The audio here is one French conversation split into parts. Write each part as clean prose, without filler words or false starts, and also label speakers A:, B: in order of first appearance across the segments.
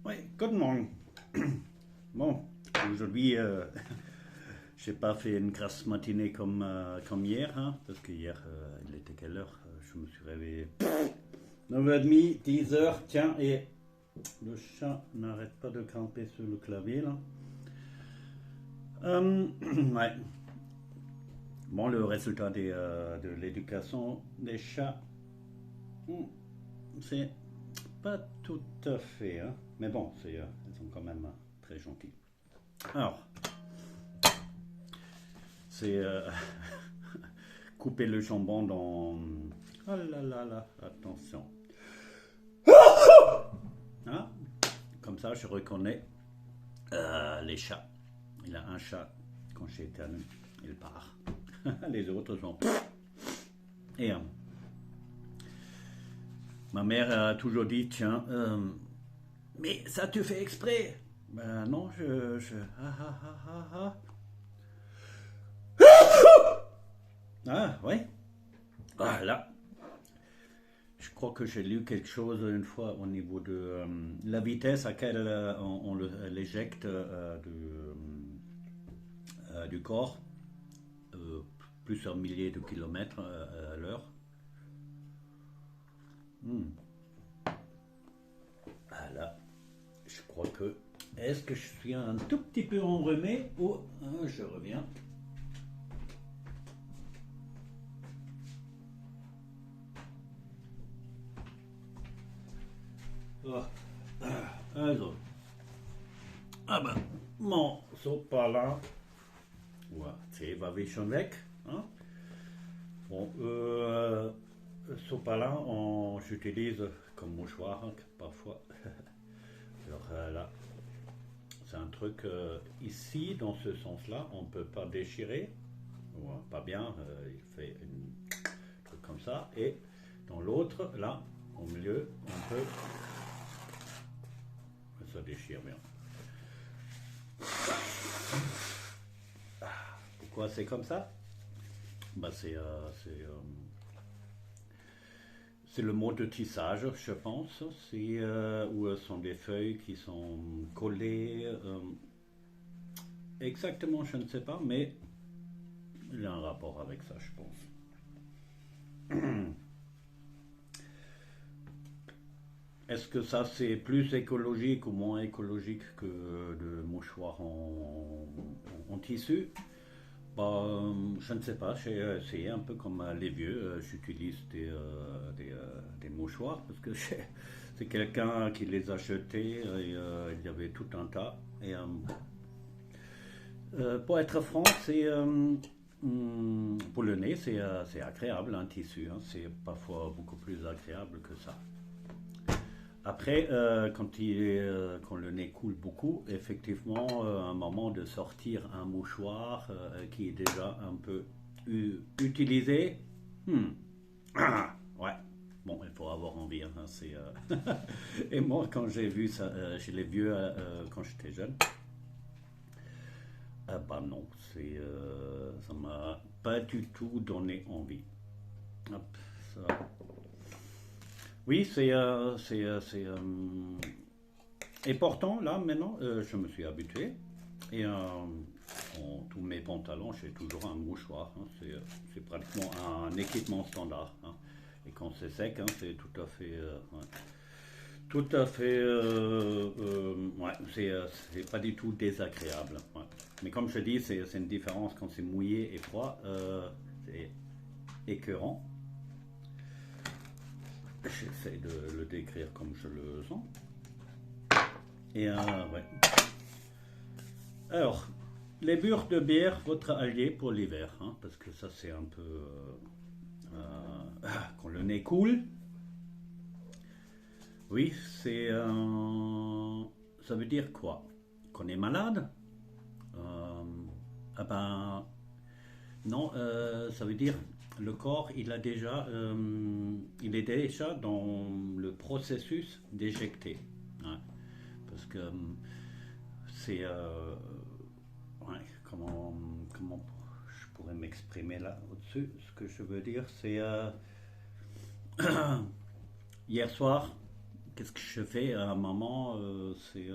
A: Oui, good morning. Bon, aujourd'hui, j'ai pas fait une grasse matinée comme hier, hein, parce que hier, il était quelle heure? Je me suis réveillé 9h30, 10h, tiens, et le chat n'arrête pas de camper sur le clavier, là. Ouais. Bon, le résultat de l'éducation des chats, c'est pas tout à fait, hein, mais bon, ils sont quand même très gentils. Alors, c'est couper le jambon dans... Oh là là là, attention. Hein? Comme ça, je reconnais les chats. Il a un chat, quand j'éternue, il part. Les autres sont... Et ma mère a toujours dit, tiens, mais ça tu fais exprès. Ben non, ah, ah, ah, ah, ah. Ah, ouais. Voilà. Je crois que j'ai lu quelque chose une fois au niveau de la vitesse à laquelle on l'éjecte du corps, plusieurs milliers de kilomètres à l'heure. Voilà. Je crois que... Est-ce que je suis un tout petit peu enrhumé ou je reviens? Also, aber mon Sopalin, ouais, c'est va schon weg. Hein? Bon, Sopalin, j'utilise comme mouchoir parfois. Alors là, c'est un truc ici, dans ce sens-là, on ne peut pas déchirer. Ouais, pas bien, il fait un truc comme ça. Et dans l'autre, là, au milieu, on peut... Ça déchire bien. Pourquoi c'est comme ça? Bah, c'est le mot de tissage, je pense. Où sont des feuilles qui sont collées. Exactement, je ne sais pas, mais il y a un rapport avec ça, je pense. Est-ce que ça c'est plus écologique ou moins écologique que de mouchoirs en tissu? Bah, je ne sais pas, j'ai essayé un peu comme les vieux, j'utilise des mouchoirs parce que c'est quelqu'un qui les a jetés et il y avait tout un tas. Et pour être franc, pour le nez, c'est agréable un tissu, hein, c'est parfois beaucoup plus agréable que ça. Après, quand le nez coule beaucoup, effectivement, un moment de sortir un mouchoir qui est déjà un peu utilisé. Ouais, bon, il faut avoir envie. Hein, Et moi, quand j'ai vu ça chez les vieux quand j'étais jeune, bah non, ça m'a pas du tout donné envie. Hop, ça. Oui, et pourtant, là, maintenant, je me suis habitué. Et dans tous mes pantalons, j'ai toujours un mouchoir. Hein. C'est pratiquement un équipement standard. Hein. Et quand c'est sec, hein, c'est tout à fait... ouais. Tout à fait... ouais, c'est pas du tout désagréable. Ouais. Mais comme je dis, c'est une différence quand c'est mouillé et froid. C'est écœurant. J'essaie de le décrire comme je le sens. Et ouais. Alors, les bures de bière, votre allié pour l'hiver, hein, parce que ça c'est un peu... quand le nez coule, oui, ça veut dire quoi? Qu'on est malade? Ah ben, non, ça veut dire le corps, il est déjà dans le processus d'éjecter. Hein, parce que c'est... ouais, comment je pourrais m'exprimer là au-dessus? Ce que je veux dire, c'est... hier soir, qu'est-ce que je fais à un moment c'est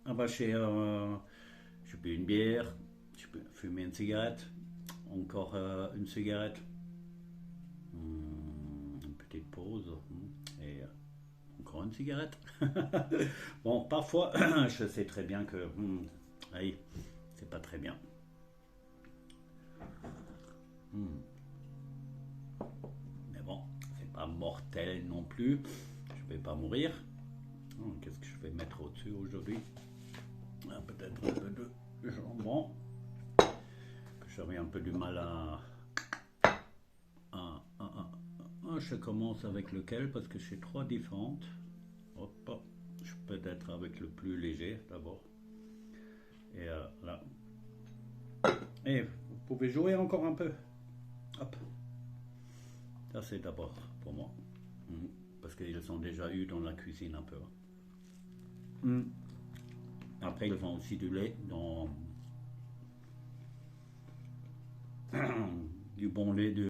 A: ah bah je peux une bière, je peux fumer une cigarette, encore une cigarette, une petite pause et encore une cigarette. Bon, parfois je sais très bien que aïe, c'est pas très bien. Hmm. Mais bon, c'est pas mortel non plus. Je vais pas mourir. Qu'est-ce que je vais mettre au-dessus aujourd'hui? Peut-être un peu de jambon. J'avais un peu du mal je commence avec lequel parce que j'ai trois différentes. Hop, je peux être avec le plus léger d'abord. Et là. Et vous pouvez jouer encore un peu. Hop. Ça c'est d'abord pour moi. Parce qu'ils sont déjà eu dans la cuisine un peu. Après ils ont aussi du lait dans du bon lait de